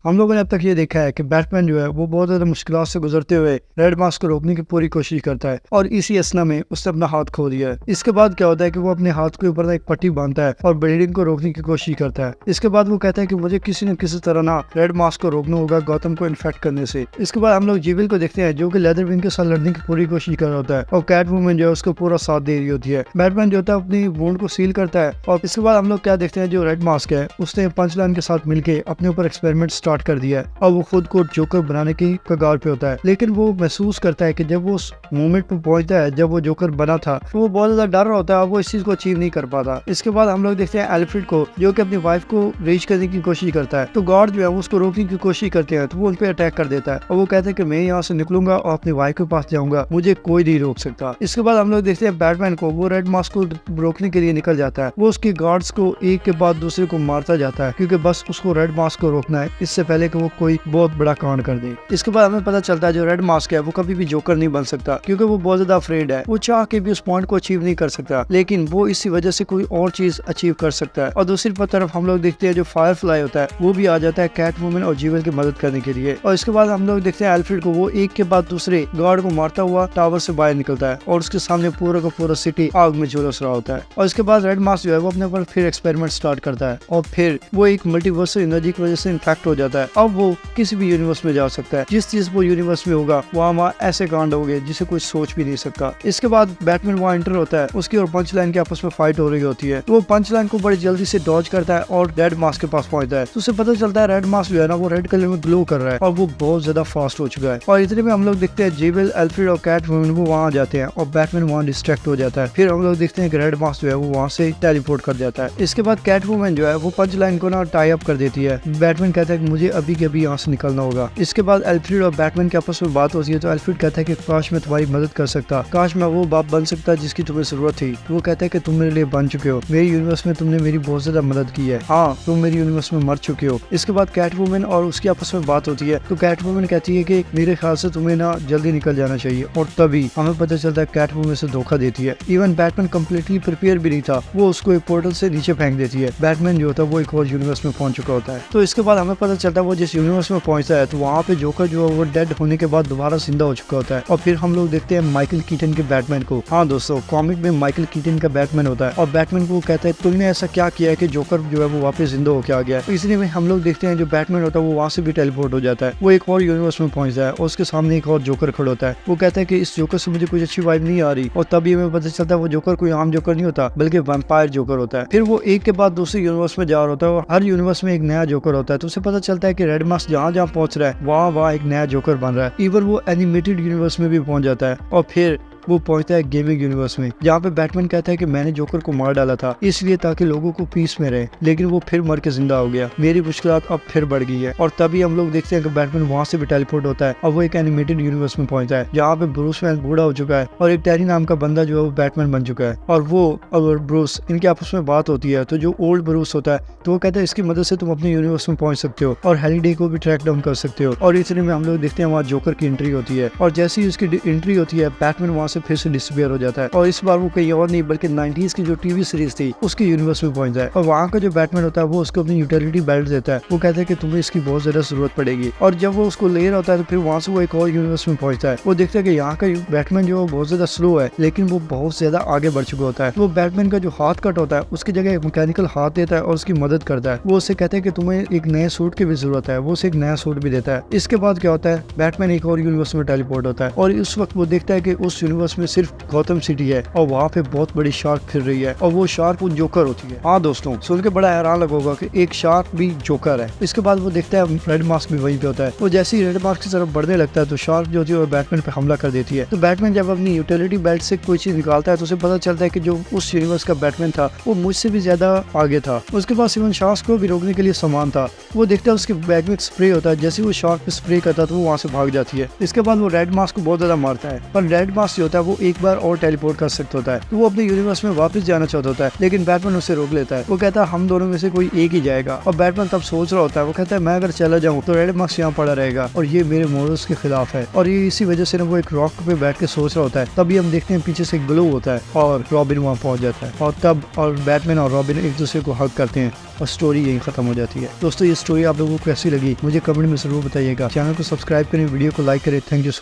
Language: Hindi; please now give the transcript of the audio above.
हम लोगों ने अब तक ये देखा है कि बैटमैन जो है वो बहुत ज़्यादा मुश्किलात से गुजरते हुए रेड मास्क को रोकने की पूरी कोशिश करता है और इसी असना में उसने अपना हाथ खो दिया है। इसके बाद क्या होता है कि वो अपने हाथ के ऊपर एक पट्टी बांधता है और ब्लीडिंग को रोकने की कोशिश करता है। इसके बाद वो कहता है कि मुझे किसी न किसी तरह ना रेड मास्क को रोकना होगा गौतम को इन्फेक्ट करने से। इसके बाद हम लोग जीविल को देखते हैं जो कि लेदर विंग के साथ लड़ने की पूरी कोशिश कर रहा होता है और कैट वुमन जो है उसको पूरा साथ दे रही होती है। बैटमैन जो होता है अपनी वुंड को सील करता है और इसके बाद हम लोग क्या देखते हैं जो रेड मास्क है उसने पंच लाइन के साथ मिलके अपने ऊपर एक्सपेरिमेंट स्टार्ट कर दिया है और वो खुद को जोकर बनाने की कगार पे होता है। लेकिन वो महसूस करता है कि जब वो उस मोमेंट पे पहुंचता है जब वो जोकर बना था तो वो बहुत ज्यादा डर रहा होता है, वो इस चीज को अचीव नहीं कर पाता। इसके बाद हम लोग देखते हैं एल्फ्रेड को जो कि अपनी वाइफ को रीच करने की कोशिश करता है, तो गार्ड जो है उसको रोकने की कोशिश करते हैं तो वो उन पे अटैक कर देता है और वो कहते हैं कि मैं यहाँ से निकलूंगा और अपनी वाइफ के पास जाऊंगा, मुझे कोई नहीं रोक सकता। इसके बाद हम लोग देखते हैं बैटमैन को वो रेड मास्क को रोकने के लिए निकल जाता है। वो उसके गार्ड्स को एक के बाद दूसरे को मारता जाता है क्योंकि बस उसको रेड मास्क को रोकना है इससे पहले कि वो कोई बहुत बड़ा कांड कर दे। इसके बाद हमें पता चलता है जो रेड मास्क है वो कभी भी जोकर नहीं बन सकता क्योंकि वो बहुत ज्यादा अफ्रेड है। वो चाह के भी उस पॉइंट को अचीव नहीं कर सकता, लेकिन वो इसी वजह से कोई और चीज अचीव कर सकता है। और दूसरी तरफ हम लोग देखते हैं जो फायरफ्लाई होता है वो भी आ जाता है कैट वुमन और जीवल की मदद करने के लिए। और इसके बाद हम लोग देखते हैं एल्फ्रेड को वो एक के बाद दूसरे गार्ड को मारता हुआ टावर से बाहर निकलता है और उसके सामने पूरा का पूरा सिटी आग में झुलस रहा होता है। और इसके बाद रेड मास्क जो है वो अपने ऊपर फिर एक्सपेरिमेंट स्टार्ट करता है और फिर वो एक मल्टीवर्सल एनर्जी की वजह से इन्फेक्ट हो जाता है। अब वो किसी भी यूनिवर्स में जा सकता है, जिस चीज वो यूनिवर्स में होगा वहाँ ऐसे कांड होंगे जिसे कोई सोच भी नहीं सकता। इसके बाद बैटमैन वहाँ एंटर होता है, उसकी और पंच लाइन के आपस में फाइट हो रही होती है। तो वो पंच लाइन को बड़ी जल्दी से डॉज करता है और रेड मास्क के पास पहुंचता है तो उसे पता चलता है रेड मास्क जो है ना वो रेड कलर में ग्लो कर रहा है और वो बहुत ज्यादा फास्ट हो चुका है। और इतने में हम लोग देखते हैं जीविल, एल्फ्रेड और कैट वुमन वो वहाँ जाते हैं और बैटमैन वहाँ डिस्ट्रैक्ट हो जाता है। फिर हम लोग देखते हैं कि रेड मास्क जो है वो वहाँ से टेलीपोर्ट कर जाता है। इसके बाद कैट वुमन जो है वो पंच लाइन को ना टाई अप कर देती है। बैटमैन कहता है कि मुझे अभी के अभी यहाँ से निकलना होगा। इसके बाद एल्फ्रेड और बैटमैन के आपस में बात होती है तो एल्फ्रेड कहता है कि काश मैं तुम्हारी मदद कर सकता, काश मैं वो बाप बन सकता जिसकी तुम्हें जरूरत थी। वो कहता है कि तुम मेरे लिए बन चुके हो, मेरी यूनिवर्स में तुमने मेरी बहुत ज्यादा मदद की है, हाँ तुम मेरी यूनिवर्स में मर चुके हो। इसके बाद कैट वुमन और उसकी आपस में बात होती है तो कैट वुमन कहती है कि मेरे ख्याल से तुम्हें ना जल्दी निकल जाना चाहिए और तभी हमें पता चलता है कैट वुमन से धोखा देती है। इवन बैटमैन कम्प्लीटली प्रिपेयर भी नहीं था, वो उसको एक पोर्टल से नीचे फेंक देती है। बैटमैन जो होता है वो एक और यूनिवर्स में पहुंच चुका होता है। तो इसके बाद हमें पता चलता है वो जिस यूनिवर्स में पहुंचता है तो वहाँ पे जोकर जो है वो डेड होने के बाद दोबारा जिंदा हो चुका होता है। और फिर हम लोग देखते हैं माइकल कीटन के बैटमैन को। हाँ दोस्तों, कॉमिक में माइकल कीटन का बैटमैन होता है और बैटमैन को कहता है तुमने ऐसा क्या किया है कि जोकर जो है वो वापस जिंदा होकर आ गया है। इसलिए में हम लोग देखते हैं जो बैटमैन होता है वो वहाँ से भी टेलीपोर्ट हो जाता है, वो एक और यूनिवर्स में पहुंचता है और उसके सामने एक और जोकर खड़ा होता है। वो कहता है कि इस जोकर से मुझे कुछ अच्छी वाइब नहीं आ रही और तभी हमें पता चलता है वो जोकर कोई आम जोकर नहीं होता बल्कि वैम्पायर जोकर होता है। फिर वो एक के बाद दूसरे यूनिवर्स में जा रहा होता है और हर यूनिवर्स में एक नया जोकर होता है तो उसे पता चलता है कि रेड मास्क जहाँ जहाँ पहुंच रहा है वहाँ एक नया जोकर बन रहा है। इवन वो एनिमेटेड यूनिवर्स में भी पहुंच जाता है और फिर वो पहुंचता है गेमिंग यूनिवर्स में जहाँ पे बैटमैन कहता है कि मैंने जोकर को मार डाला था इसलिए ताकि लोगों को पीस में रहे, लेकिन वो फिर मर के जिंदा हो गया, मेरी मुश्किलात अब फिर बढ़ गई है। और तभी हम लोग देखते हैं कि बैटमैन वहाँ से भी टेलीपोर्ट होता है और वो एक एनिमेटेड यूनिवर्स में पहुंचता है जहाँ पे ब्रूस वैन बूढ़ा हो चुका है और एक टेरी नाम का बंदा जो है वो बैटमैन बन चुका है। और वो और ब्रूस इनके आपस में बात होती है तो जो ओल्ड ब्रूस होता है तो वो कहता है इसकी मदद से तुम अपने यूनिवर्स में पहुंच सकते हो और हेलिडे को भी ट्रैक डाउन कर सकते हो। और इतने में हम लोग देखते हैं वहाँ जोकर की एंट्री होती है और जैसे ही उसकी एंट्री होती है बैटमैन वहाँ से फिर से डिसअपीयर हो जाता है और इस बार वो कहीं और नहीं बल्कि 90s की जो टीवी सीरीज थी उसके यूनिवर्स में पहुंच जाए। और वहाँ का जो बैटमैन होता है वो उसको अपनी यूटिलिटी बेल्ट देता है, वो कहता है कि तुम्हें इसकी बहुत ज्यादा जरूरत पड़ेगी। और जब वो उसको ले रहा होता है तो फिर वहाँ से वो एक और यूनिवर्स में पहुंचता है। वो देखता है कि यहाँ का बैटमैन जो बहुत ज्यादा स्लो है लेकिन वो बहुत ज्यादा आगे बढ़ चुका होता है। वो बैटमैन का जो हाथ कट होता है उसकी जगह एक मैकेनिकल हाथ देता है और उसकी मदद करता है। वो उससे कहता है कि तुम्हें एक नए सूट की भी जरूरत है, वो उसे एक नया सूट भी देता है। इसके बाद क्या होता है बैटमैन एक और यूनिवर्स में टेलीपोर्ट होता है और उस वक्त वो देखता है कि उस यूनिवर्स में सिर्फ गौतम सिटी है और वहाँ पे बहुत बड़ी शार्क फिर रही है और वो शार्क वो जोकर होती है। हाँ दोस्तों, सुन के बड़ा हैरान लगा होगा कि एक शार्क भी जोकर है। इसके बाद वो देखता है रेड मास्क भी वहीं पे होता है। वो जैसे ही रेड मास्क की तरफ बढ़ने लगता है तो शार्क जो होती है वो बैटमैन पे हमला कर देती है। तो बैटमैन जब अपनी यूटिलिटी बेल्ट से कोई चीज निकालता है तो उसे पता चलता है कि जो उस यूनिवर्स का बैटमैन था वो मुझसे भी ज्यादा आगे था। उसके पास इवन शार्क को भी रोकने के लिए सामान था। वो देखता है उसके बैग में स्प्रे होता है, जैसे वो शार्क पे स्प्रे करता है तो वो वहाँ से भाग जाती है। इसके बाद वो रेड मास्क को बहुत ज्यादा मारता है पर रेड मास्क जो होता है वो एक बार और टेलीपोर्ट कर सकता होता है, तो वो अपने यूनिवर्स में वापस जाना चाहता होता है, लेकिन बैटमैन उसे रोक लेता है। वो कहता है हम दोनों में से कोई एक ही जाएगा। और बैटमैन तब सोच रहा होता है, वो कहता है मैं अगर चला जाऊं तो रेड मास्क यहाँ पड़ा रहेगा और ये मेरे मोरल्स के खिलाफ है। और ये इसी वजह से ना वो एक रॉक पे बैठ के सोच रहा होता है। तभी हम देखते हैं पीछे से ग्लो होता है और रॉबिन वहाँ पहुंच जाता है, और तब और बैटमैन और रॉबिन एक दूसरे को हग करते हैं और स्टोरी यहीं खत्म हो जाती है। दोस्तों ये स्टोरी आप लोगों को कैसी लगी मुझे कमेंट में जरूर बताइएगा। चैनल को सब्सक्राइब करें, वीडियो को लाइक करें। Thank you so much.